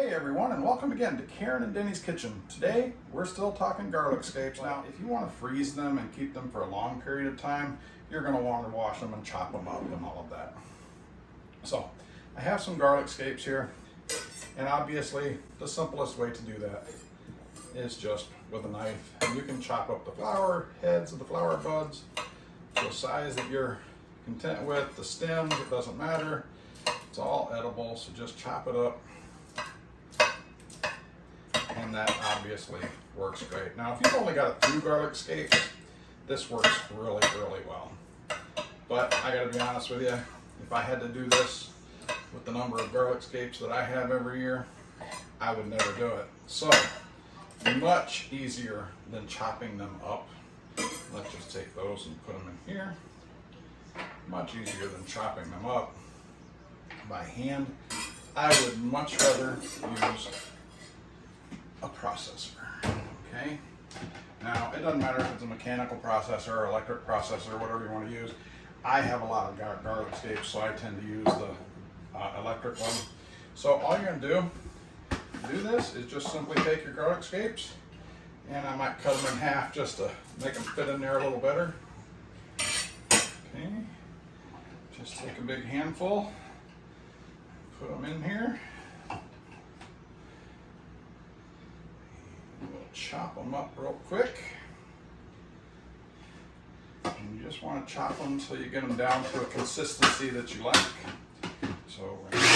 Hey everyone, and welcome again to Karen and Denny's Kitchen. Today we're still talking garlic scapes. Now if you want to freeze them and keep them for a long period of time, you're going to want to wash them and chop them up and all of that. So I have some garlic scapes here, and obviously the simplest way to do that is just with a knife. And you can chop up the flower heads of the flower buds to a size that you're content with. The stems, it doesn't matter. It's all edible, so just chop it up. And that obviously works great. Now, if you've only got a few garlic scapes, this works really, really well. But I gotta be honest with you, if I had to do this with the number of garlic scapes that I have every year, I would never do it. So, much easier than chopping them up. Let's just take those and put them in here. Much easier than chopping them up by hand. I would much rather use a processor, okay? Now, it doesn't matter if it's a mechanical processor or electric processor, whatever you want to use. I have a lot of garlic scapes, so I tend to use the electric one. So all you're gonna do to do this is just simply take your garlic scapes, and I might cut them in half just to make them fit in there a little better. Okay, just take a big handful, put them in here. We'll chop them up real quick. And you just want to chop them until you get them down to a consistency that you like. So we're going to